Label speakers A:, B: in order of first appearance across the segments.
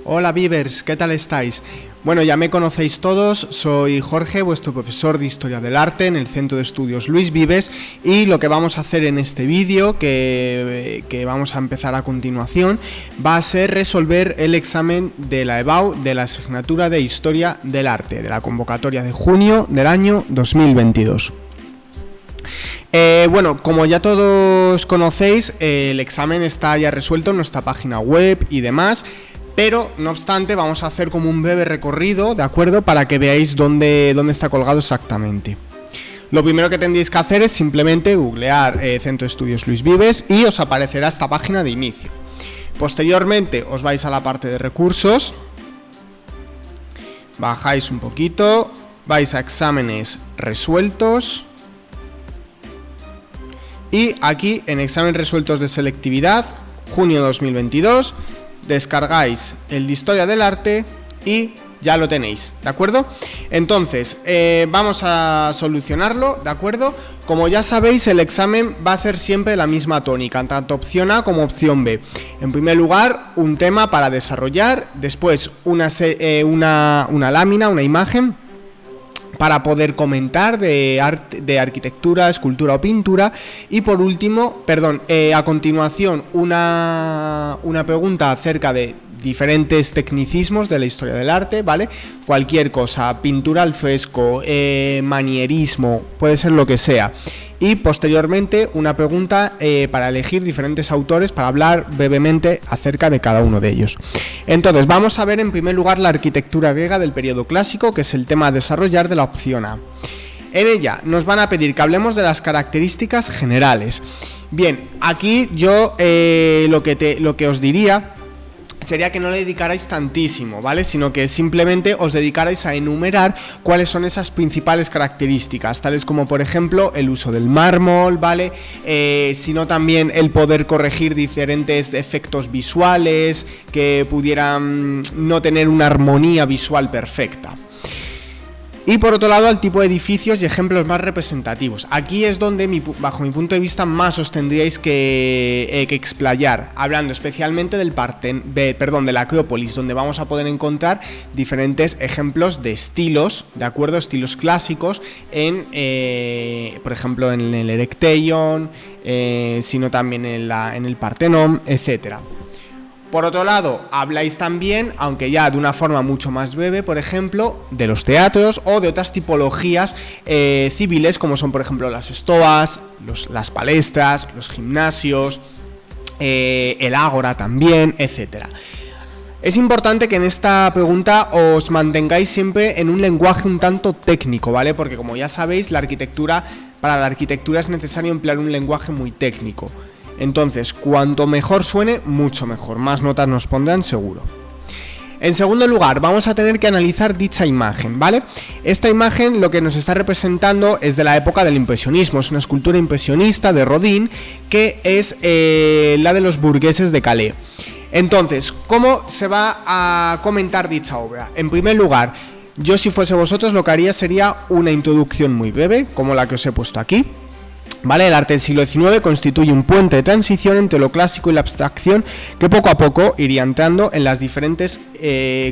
A: Hola Vivers, ¿qué tal estáis? Bueno, ya me conocéis todos, soy Jorge, vuestro profesor de Historia del Arte en el Centro de Estudios Luis Vives, y lo que vamos a hacer en este vídeo, que vamos a empezar a continuación, va a ser resolver el examen de la EBAU de la asignatura de Historia del Arte, de la convocatoria de junio del año 2022. Bueno, como ya todos conocéis, el examen está ya resuelto en nuestra página web y demás, pero no obstante vamos a hacer como un breve recorrido, ¿de acuerdo? Para que veáis dónde está colgado exactamente. Lo primero que tendréis que hacer es simplemente googlear Centro de Estudios Luis Vives y os aparecerá esta página de inicio. Posteriormente os vais a la parte de recursos, bajáis un poquito, vais a exámenes resueltos y aquí en exámenes resueltos de selectividad, junio 2022, descargáis el de Historia del Arte y ya lo tenéis, ¿de acuerdo? Entonces, vamos a solucionarlo, ¿de acuerdo? Como ya sabéis, el examen va a ser siempre la misma tónica, tanto opción A como opción B. En primer lugar, un tema para desarrollar, después una lámina, una imagen para poder comentar de arte, de arquitectura, escultura o pintura, y por último, a continuación una pregunta acerca de diferentes tecnicismos de la historia del arte, ¿vale? Cualquier cosa, pintura al fresco, manierismo, puede ser lo que sea. Y posteriormente una pregunta para elegir diferentes autores para hablar brevemente acerca de cada uno de ellos. Entonces vamos a ver en primer lugar la arquitectura griega del periodo clásico, que es el tema a desarrollar de la opción A. En ella nos van a pedir que hablemos de las características generales. Bien, aquí yo lo que os diría sería que no le dedicarais tantísimo, ¿vale? Sino que simplemente os dedicarais a enumerar cuáles son esas principales características, tales como por ejemplo el uso del mármol, ¿vale? Sino también el poder corregir diferentes efectos visuales que pudieran no tener una armonía visual perfecta. Y por otro lado, al tipo de edificios y ejemplos más representativos. Aquí es donde, bajo mi punto de vista, más os tendríais que explayar, hablando especialmente de la Acrópolis, donde vamos a poder encontrar diferentes ejemplos de estilos, ¿de acuerdo? Estilos clásicos, por ejemplo, en el Erechtheion, sino también en el Partenón, etcétera. Por otro lado, habláis también, aunque ya de una forma mucho más breve, por ejemplo, de los teatros o de otras tipologías civiles, como son, por ejemplo, las estoas, las palestras, los gimnasios, el ágora también, etcétera. Es importante que en esta pregunta os mantengáis siempre en un lenguaje un tanto técnico, ¿vale? Porque como ya sabéis, para la arquitectura es necesario emplear un lenguaje muy técnico. Entonces, cuanto mejor suene, mucho mejor, más notas nos pondrán seguro. En segundo lugar, vamos a tener que analizar dicha imagen, ¿vale? Esta imagen lo que nos está representando es de la época del impresionismo, es una escultura impresionista de Rodin, que es la de los burgueses de Calais. Entonces, ¿cómo se va a comentar dicha obra? En primer lugar, yo si fuese vosotros lo que haría sería una introducción muy breve, como la que os he puesto aquí. ¿Vale? El arte del siglo XIX constituye un puente de transición entre lo clásico y la abstracción que poco a poco iría entrando en las diferentes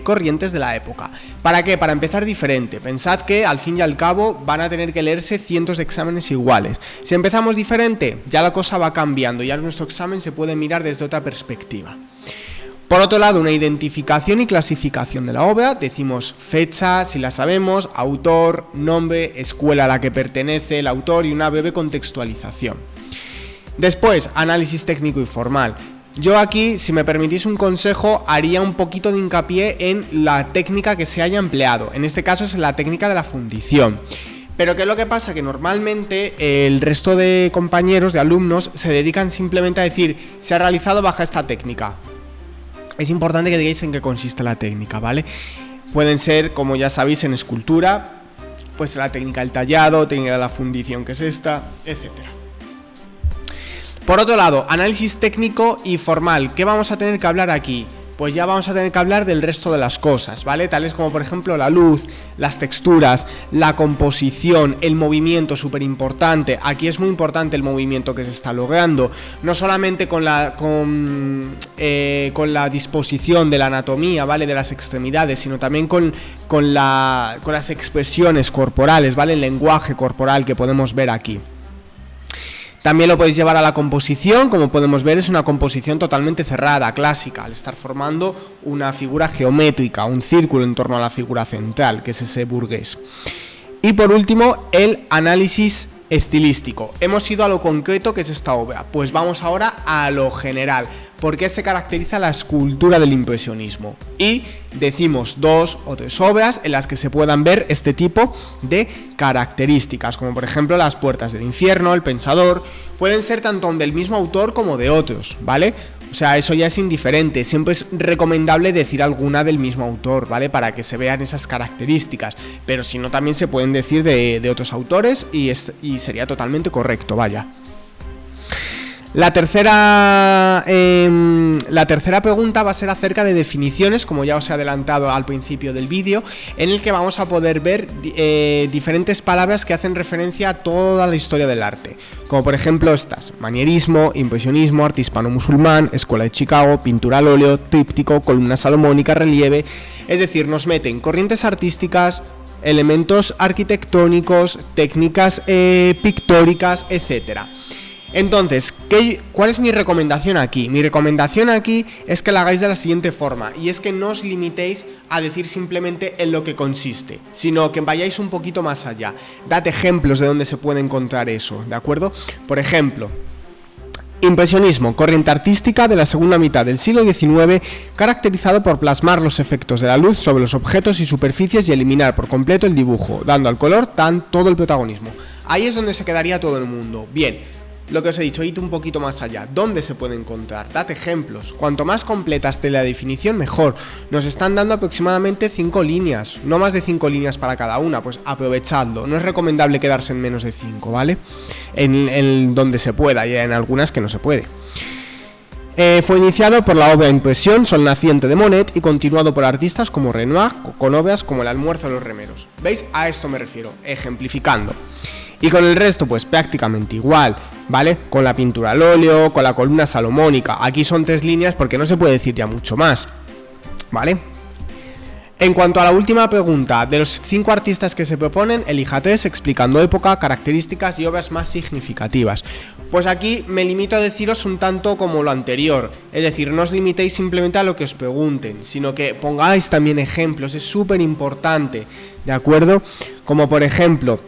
A: corrientes de la época. ¿Para qué? Para empezar diferente. Pensad que al fin y al cabo van a tener que leerse cientos de exámenes iguales. Si empezamos diferente, ya la cosa va cambiando, ya nuestro examen se puede mirar desde otra perspectiva. Por otro lado, una identificación y clasificación de la obra, decimos fecha, si la sabemos, autor, nombre, escuela a la que pertenece el autor y una breve contextualización. Después, análisis técnico y formal. Yo aquí, si me permitís un consejo, haría un poquito de hincapié en la técnica que se haya empleado. En este caso es la técnica de la fundición. Pero ¿qué es lo que pasa? Que normalmente el resto de compañeros, de alumnos, se dedican simplemente a decir, se ha realizado bajo esta técnica. Es importante que digáis en qué consiste la técnica, ¿vale? Pueden ser, como ya sabéis, en escultura, pues la técnica del tallado, técnica de la fundición, que es esta, etcétera. Por otro lado, análisis técnico y formal. ¿Qué vamos a tener que hablar aquí? pues ya vamos a tener que hablar del resto de las cosas, ¿vale? Tales como por ejemplo la luz, las texturas, la composición, el movimiento, súper importante. Aquí es muy importante el movimiento que se está logrando, no solamente con la disposición de la anatomía, ¿vale? De las extremidades, sino también con las expresiones corporales, ¿vale? El lenguaje corporal que podemos ver aquí. También lo podéis llevar a la composición, como podemos ver es una composición totalmente cerrada, clásica, al estar formando una figura geométrica, un círculo en torno a la figura central, que es ese burgués. Y por último, el análisis estilístico. Hemos ido a lo concreto que es esta obra, pues vamos ahora a lo general. ¿Por qué se caracteriza la escultura del impresionismo? Y decimos 2 o 3 obras en las que se puedan ver este tipo de características, como por ejemplo Las puertas del infierno, El pensador. Pueden ser tanto del mismo autor como de otros, ¿vale? O sea, eso ya es indiferente, siempre es recomendable decir alguna del mismo autor, ¿vale? Para que se vean esas características, pero si no también se pueden decir de otros autores y sería totalmente correcto, vaya. La tercera pregunta va a ser acerca de definiciones, como ya os he adelantado al principio del vídeo, en el que vamos a poder ver diferentes palabras que hacen referencia a toda la historia del arte, como por ejemplo estas: manierismo, impresionismo, arte hispano-musulmán, escuela de Chicago, pintura al óleo, tríptico, columna salomónica, relieve. Es decir, nos meten corrientes artísticas, elementos arquitectónicos, técnicas pictóricas, etcétera. Entonces, ¿cuál es mi recomendación aquí? Mi recomendación aquí es que la hagáis de la siguiente forma, y es que no os limitéis a decir simplemente en lo que consiste, sino que vayáis un poquito más allá. Dad ejemplos de dónde se puede encontrar eso, ¿de acuerdo? Por ejemplo, impresionismo, corriente artística de la segunda mitad del siglo XIX, caracterizado por plasmar los efectos de la luz sobre los objetos y superficies y eliminar por completo el dibujo, dando al color todo el protagonismo. Ahí es donde se quedaría todo el mundo. Bien, lo que os he dicho, id un poquito más allá. ¿Dónde se puede encontrar? Dad ejemplos. Cuanto más completa esté la definición, mejor. Nos están dando aproximadamente 5 líneas, no más de 5 líneas para cada una, pues aprovechadlo. No es recomendable quedarse en menos de 5, ¿vale? En donde se pueda, y en algunas que no se puede. Fue iniciado por la obra Impresión, Sol naciente de Monet, y continuado por artistas como Renoir, con obras como El almuerzo de los remeros. ¿Veis? A esto me refiero, ejemplificando. Y con el resto, pues prácticamente igual, ¿vale? Con la pintura al óleo, con la columna salomónica. Aquí son 3 líneas porque no se puede decir ya mucho más, ¿vale? En cuanto a la última pregunta, de los 5 artistas que se proponen, elija 3 explicando época, características y obras más significativas. Pues aquí me limito a deciros un tanto como lo anterior, es decir, no os limitéis simplemente a lo que os pregunten, sino que pongáis también ejemplos, es súper importante, ¿de acuerdo? Como por ejemplo,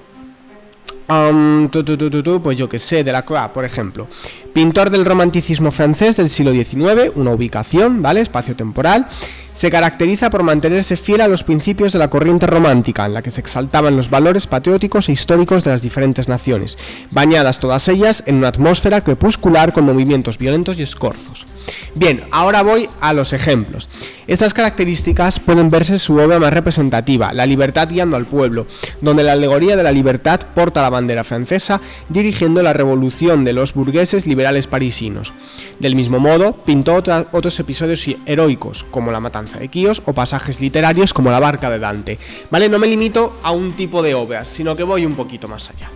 A: pues yo que sé, Delacroix, por ejemplo, pintor del romanticismo francés del siglo XIX, una ubicación, ¿vale? Espacio-temporal. Se caracteriza por mantenerse fiel a los principios de la corriente romántica, en la que se exaltaban los valores patrióticos e históricos de las diferentes naciones, bañadas todas ellas en una atmósfera crepuscular con movimientos violentos y escorzos. Bien, ahora voy a los ejemplos. Estas características pueden verse en su obra más representativa, La libertad guiando al pueblo, donde la alegoría de la libertad porta la bandera francesa, dirigiendo la revolución de los burgueses liberales parisinos. Del mismo modo, pintó otros episodios heroicos, como la matanza de Quíos, o pasajes literarios como La barca de Dante. ¿Vale? No me limito a un tipo de obras, sino que voy un poquito más allá.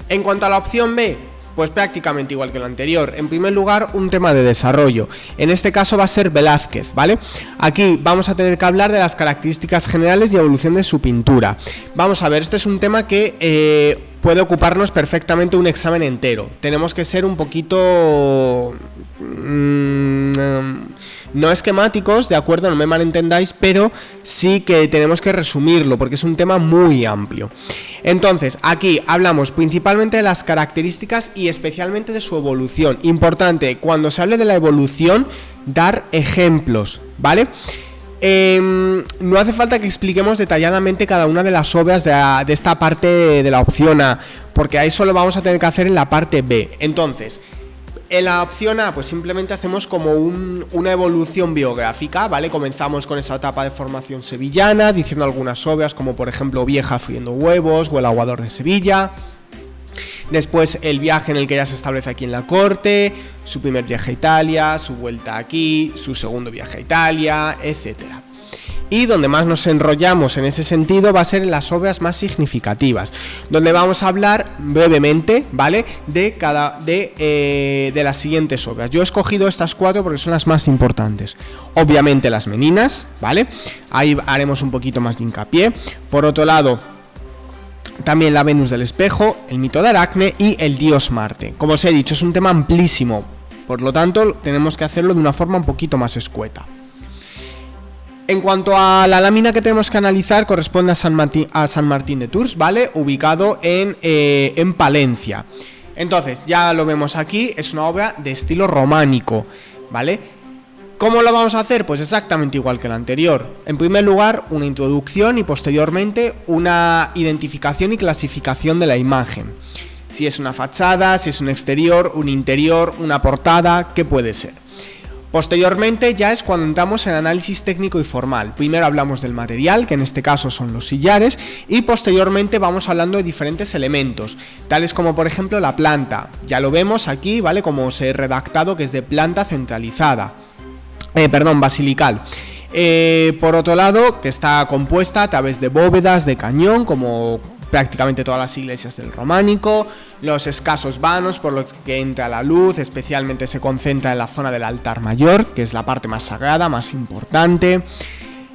A: En cuanto a la opción B, pues prácticamente igual que lo anterior. En primer lugar, un tema de desarrollo. En este caso va a ser Velázquez, ¿vale? Aquí vamos a tener que hablar de las características generales y evolución de su pintura. Vamos a ver, este es un tema que puede ocuparnos perfectamente un examen entero. Tenemos que ser un poquito no esquemáticos, de acuerdo, no me malentendáis, pero sí que tenemos que resumirlo porque es un tema muy amplio. Entonces, aquí hablamos principalmente de las características y especialmente de su evolución. Importante, cuando se hable de la evolución, dar ejemplos, ¿vale? No hace falta que expliquemos detalladamente cada una de las obras de esta parte de la opción A, porque ahí solo vamos a tener que hacer en la parte B. Entonces, en la opción A, pues simplemente hacemos como una evolución biográfica, ¿vale? Comenzamos con esa etapa de formación sevillana, diciendo algunas obras como por ejemplo Vieja friendo huevos o El aguador de Sevilla. Después el viaje en el que ella se establece aquí en la corte, su primer viaje a Italia, su vuelta aquí, su segundo viaje a Italia, etcétera. Y donde más nos enrollamos en ese sentido va a ser en las obras más significativas, donde vamos a hablar brevemente, ¿vale? De las siguientes obras. Yo he escogido estas 4 porque son las más importantes. Obviamente las Meninas, ¿vale? Ahí haremos un poquito más de hincapié. Por otro lado, también la Venus del espejo, el mito de Aracne y el dios Marte. Como os he dicho, es un tema amplísimo, por lo tanto tenemos que hacerlo de una forma un poquito más escueta. En cuanto a la lámina que tenemos que analizar, corresponde a San Martín de Tours, ¿vale? Ubicado en Palencia. Entonces, ya lo vemos aquí, es una obra de estilo románico, ¿vale? ¿Cómo lo vamos a hacer? Pues exactamente igual que la anterior. En primer lugar, una introducción y posteriormente una identificación y clasificación de la imagen. Si es una fachada, si es un exterior, un interior, una portada, ¿qué puede ser? Posteriormente ya es cuando entramos en análisis técnico y formal. Primero hablamos del material, que en este caso son los sillares, y posteriormente vamos hablando de diferentes elementos, tales como por ejemplo la planta. Ya lo vemos aquí, ¿vale? Como os he redactado, que es de planta centralizada. Basilical. Por otro lado, que está compuesta a través de bóvedas de cañón, como prácticamente todas las iglesias del románico, los escasos vanos por los que entra la luz, especialmente se concentra en la zona del altar mayor, que es la parte más sagrada, más importante.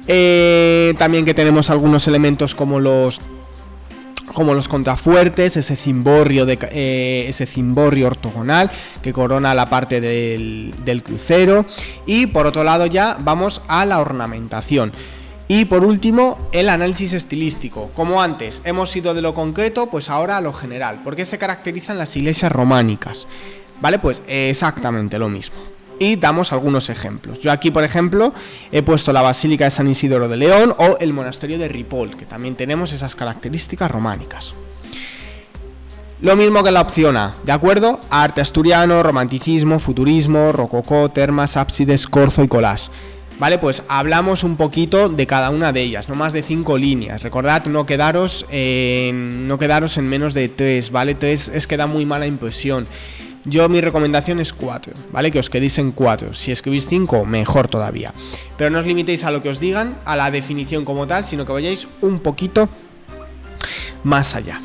A: También que tenemos algunos elementos como los contrafuertes, ese cimborrio ortogonal que corona la parte del crucero. Y por otro lado ya vamos a la ornamentación. Y por último, el análisis estilístico. Como antes hemos ido de lo concreto, pues ahora a lo general. ¿Por qué se caracterizan las iglesias románicas? ¿Vale? Pues exactamente lo mismo. Y damos algunos ejemplos. Yo aquí, por ejemplo, he puesto la Basílica de San Isidoro de León o el monasterio de Ripoll, que también tenemos esas características románicas. Lo mismo que la opción A, ¿de acuerdo? Arte asturiano, romanticismo, futurismo, rococó, termas, ábsides, corzo y collage. Vale, pues hablamos un poquito de cada una de ellas, no más de 5 líneas. Recordad no quedaros en menos de 3, ¿vale? 3 es que da muy mala impresión. Mi recomendación es 4, ¿vale? Que os quedéis en 4. Si escribís 5, mejor todavía. Pero no os limitéis a lo que os digan, a la definición como tal, sino que vayáis un poquito más allá.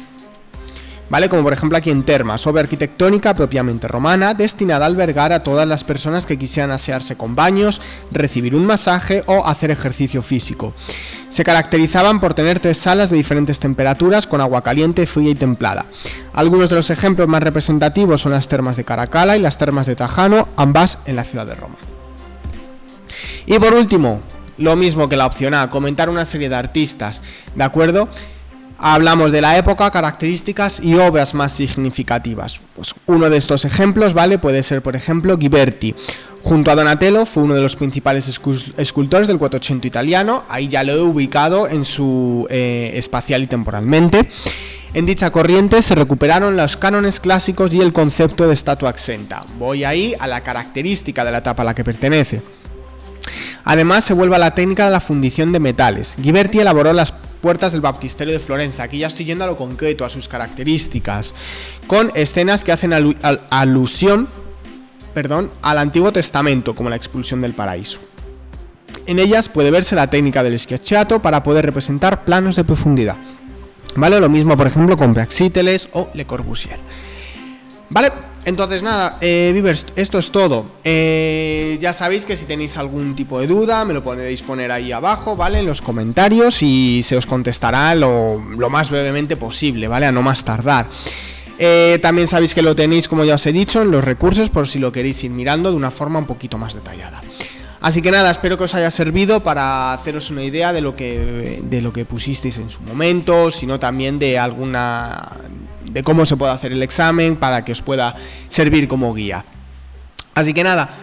A: ¿Vale? Como por ejemplo aquí en Termas, obra arquitectónica propiamente romana, destinada a albergar a todas las personas que quisieran asearse con baños, recibir un masaje o hacer ejercicio físico. Se caracterizaban por tener 3 salas de diferentes temperaturas con agua caliente, fría y templada. Algunos de los ejemplos más representativos son las termas de Caracalla y las termas de Tajano, ambas en la ciudad de Roma. Y por último, lo mismo que la opción A, comentar una serie de artistas, ¿de acuerdo? Hablamos de la época, características y obras más significativas. Pues uno de estos ejemplos, ¿vale? Puede ser, por ejemplo, Ghiberti. Junto a Donatello fue uno de los principales escultores del Quattrocento italiano. Ahí ya lo he ubicado en su espacial y temporalmente. En dicha corriente se recuperaron los cánones clásicos y el concepto de estatua exenta. Voy ahí a la característica de la etapa a la que pertenece. Además, se vuelve a la técnica de la fundición de metales. Ghiberti elaboró las puertas del baptisterio de Florencia. Aquí ya estoy yendo a lo concreto, a sus características, con escenas que hacen alusión al Antiguo Testamento, como la expulsión del paraíso. En ellas puede verse la técnica del schiacciato para poder representar planos de profundidad. ¿Vale? Lo mismo, por ejemplo, con Praxíteles o Le Corbusier. ¿Vale? Entonces nada, Vivers, esto es todo. Ya sabéis que si tenéis algún tipo de duda me lo podéis poner ahí abajo, ¿vale? En los comentarios y se os contestará lo más brevemente posible, ¿vale? A no más tardar. También sabéis que lo tenéis, como ya os he dicho, en los recursos por si lo queréis ir mirando de una forma un poquito más detallada. Así que nada, espero que os haya servido para haceros una idea de lo que pusisteis en su momento, sino también de cómo se puede hacer el examen para que os pueda servir como guía. Así que nada,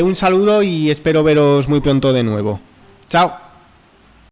A: un saludo y espero veros muy pronto de nuevo. Chao.